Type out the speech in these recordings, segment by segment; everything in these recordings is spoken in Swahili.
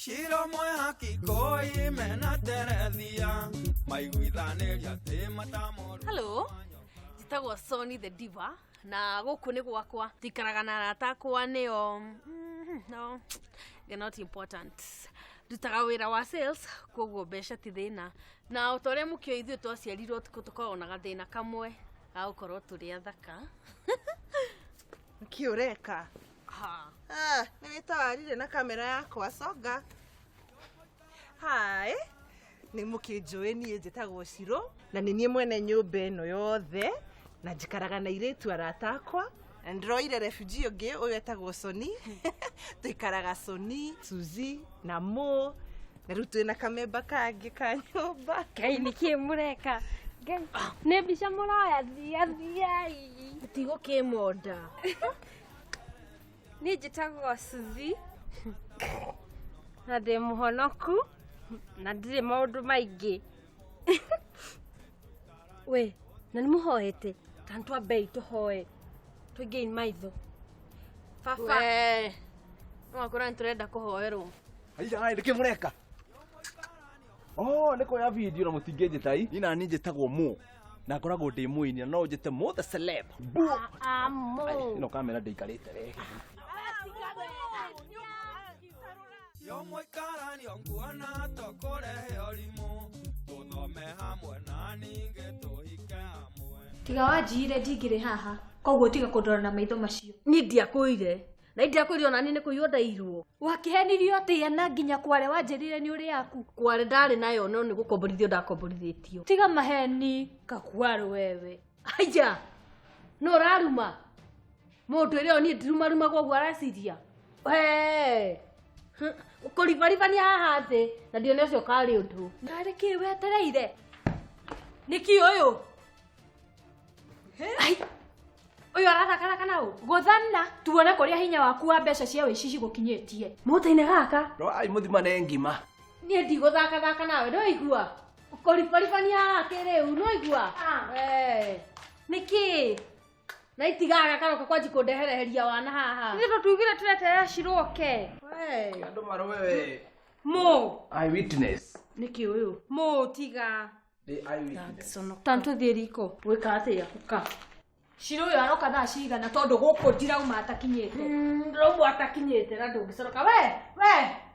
Shiro moe haki koi mena terethia maiguithaneria te matamo. Hello, jitagwo Sony the Diva na guku ni gwakwa tikaraga na arata akwa nio no they're not important. Dutaga wira wa sales koguo besha ti thina na utore mukio ithu twaciarirwo tukonaga thina kamwe gaukorwo turi athaka. Kiureka. Nĩwĩtawarire na kamera yakwa songa. Hai, nĩ mũkĩnjũĩ niĩ njĩtagwo Shiro na nĩ niĩ mwene nyũmba ĩno yothe na njikaraga na airĩtu arata akwa. Ndĩroire refugee ũngĩ ũyũ etagwo Sony. Tũikaraga Sony, Suzy na Mo na rĩu twĩna kamemba kangĩ ka nyũmba. Ngai nĩkĩ mũreka? Ngai nĩ mbica mũroya thiai. Tigo kĩmonda. Niĩ njĩtagwo Suzy na ndĩ mũhonoku na ndirĩ maũndũ maingĩ. We, na nĩmũhoete kana twambei tũhoe tũingĩ maitho. Baba we no akora nturenda kũhoerwo. Haiya nĩkĩ mũreka? Nĩ kuoya video na mũtingĩnjĩtai. Ina niĩ njĩtagwo Mo na ngoragwo ndĩ mũini no njĩte Mo the celeb. Mo. Ino kamera ndĩikarĩte wega. Yo moikarani onguana tokorehe orimo tuthome hamwe na ninge tuhike hamwe. Tiga wanjire ndingire haha koguo tiga kũndora na maitho macio. Ni ndiakuire na ndiakuire ona ni kũiywo ndairwo. Wakĩhenirio atĩa na nginya kware wanjĩrire nĩ ũrĩ yaku? Kware ndarĩ nayo no nĩ gũkomborithio ndakomborithĩtio. Tiga maheni kakwaro wewe. Aija no raruma mũndũ ĩrĩa ni ndiruma koguo areciria. Ukoribaribania haha thĩ na ndione ũcio kari ũndũ. Narĩ kĩ wetereire? Niki ũyũ? Ai. Ũyũ arathakana kana ũ? Gũthana tuone kũrĩa hinya waku wa mbeca cia wĩici cigũkinyĩtie. Mũtaine gaka. Ai mũthima nĩ ngima. Niĩ ndigũthaka nawe ndũigua. Ukoribaribania haha kĩrĩu ndũigua. Niki? Na itigaga karoka kwanji kũndehereheria wana haha. Nĩ tũtugire tureterera ciroke. Andũ marowe. Mo. Eyewitness. Niki ũyũ? Mo tiga. The eyewitness. Tanto thiĩ riko. Wĩka atĩa? Ũka. Shiro ũyũ aroka thaa cigana tondũ gũkũ ndirauma atakinyĩte. Ndĩrauma atakinyĩte na ndũngĩcoroka.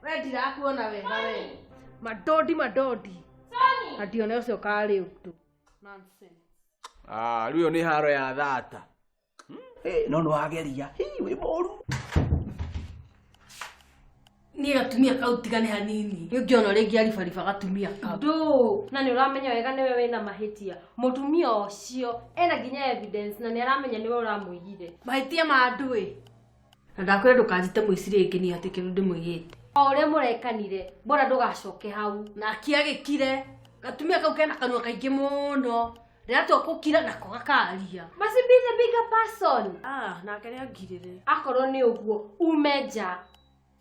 We ndirakuona wega we. Madodi. Sony. Na ndione ũcio kari ũndũ. Nonsense. Rĩu nĩ haro ya thata. No nĩ wageria. Wĩ mũru. Ni gatumia kau tigane hanini. Nĩũngĩona rĩngĩ aribariba gatumia kau. Ndũ, na nĩ ũramenya wega nĩwe wĩna mahĩtia. Mũtumia ũcio ena nginya evidence na nĩ aramenya nĩwe ũramũigire. Mahĩtia ma andũ ĩ. Na ndakwĩra ndũkanjĩte mũici rĩngĩ nĩ atĩ kĩndũ ndĩmũigĩte. O ũrĩa mũrekanire, mbona ndũgacoke hau. Na akĩagĩkire. Gatumia kau kena kanua kaingĩ mũno. Rĩatua gũkira nako gakaria. Must be the bigger person. Nake nĩ angirĩre. Akorwo nĩ ũguo, ume nja.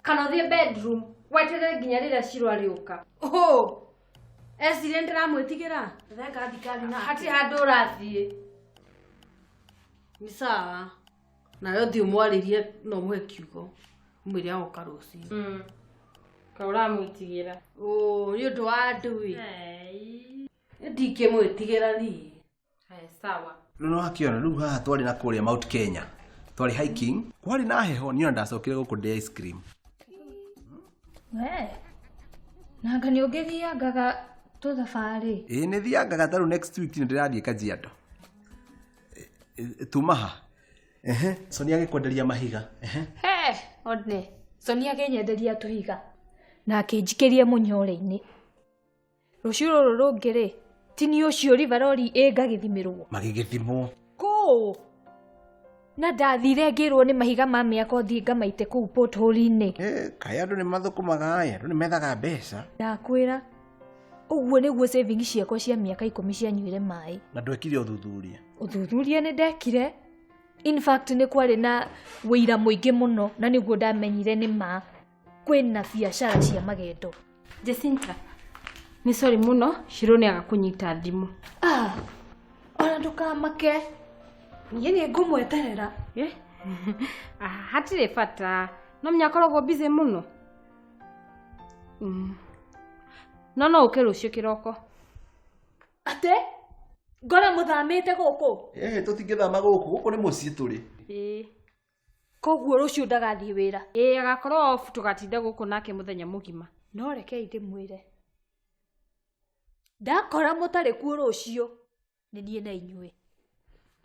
Kana ũthiĩ bedroom, weterere nginya rĩrĩa Shiro arĩũka. Ecirie ndĩramwĩtigĩra. Thenga thikari na Hatirĩ handũ ũrathiĩ. Nĩ sawa. Nawe ũthiĩ ũmwarĩrie no mũhe kiugo. Mwĩrĩ agoka rũciũ. Ka ũramwĩtigĩra. Nĩ ũndũ wa andũ ĩ. Ndingĩmwĩtigĩra niĩ. Sawa. No wakiona rĩu haha twarĩ na kũrĩa Mount Kenya. Twarĩ hiking. Kwarĩ na heho niĩ ndacokire gũkũ ndĩ ice cream. Nanga nĩ ũngĩthiangaga tũthabarĩ. Nĩ thiangaga tarũ next week nĩ ndĩrathiĩ Kajiado. Tuma ha. Sony agĩkwenderia mahiga. One. Sony agĩnyenderia tũhiga. Na akĩnjikĩrie mũnyore-inĩ. Rũciũ rũrũ rũngĩ-rĩ, tini ũcio rivarori ĩngagĩthimĩrwo. Magĩgĩthimwo. Kũ? Na ndathire ngĩrwo nĩ mahiga ma mĩako thiĩ ngamaite kũu pothole-inĩ. Kaĩ andũ nĩ mathũkũmaga aya, andũ nĩ methaga mbeca. Ndakwĩra. Ũguo nĩguo savings ciakwa cia mĩaka 10 cianyuire maĩ. Na ndwekire ũthuthuria. Ũthuthuria nĩ ndekire. In fact nĩ kwarĩ na wĩira mũingĩ mũno na nĩguo ndamenyire nĩ ma kwĩna biacara cia magendo. Jacinta. Nĩ sorry mũno, Shiro nĩ agakũnyita thimũ. Ona ndũkamake. Niĩ nĩ ngũmweterera. Hatirĩ bata. No menya akoragwo busy mũno. No uke rucio kiroko. Ate? Ngora muthamite guku? Tutingithama guku ni mucii turi. Koguo rucio ndagathie wira. Agakorwo off tugatinde guku nake muthenya mugima. No rekei ndimwire. Ndakora mutari kuo rucio ni nie na inyue.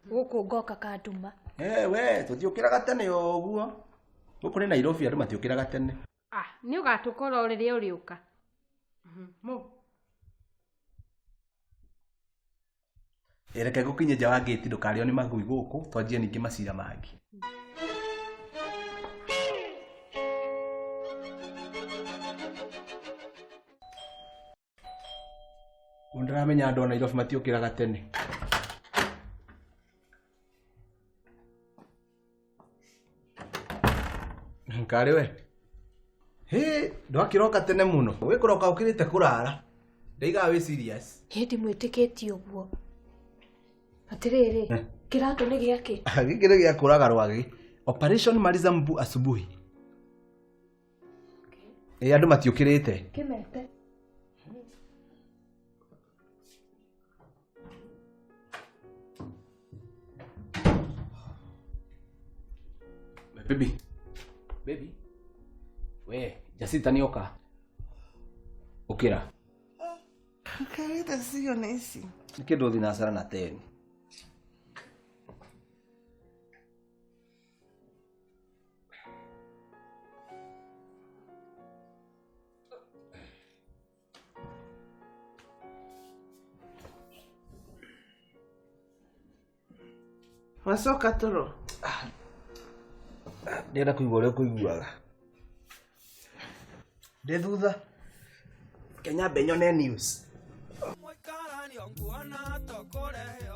Guku ngoka kanduma. We tutiukiraga tene oguo. Guku ni Nairobi andu matiukiraga tene. Ni ugatukora riria uriuka. Reke gukinye nja wa gate ndukario ni magui guku twanjie ningi macira mangi. Undiramenya andu a Nairobi matiukiraga tene. Nkari we. Ndwakiroka tene muno. Wikuroka ukirite kurara. Ndaiga we serious. Hindi mwitikitie uguo. Atiriri, kirato ni giake. Giki ni gia kuraga rwagi. Operation Maliza Mbu asubuhi. Andu matiukirite. Kimete. Baby. We, Jacinta nioka. Ukira. Kawaida sio nesi. Nikindo thinacara na 10. Wasoka toro. Ndenda kuigua uria kuiguaga. Ndi thutha. Kenya Benyo ne news. Mwikarani onguona tokorehe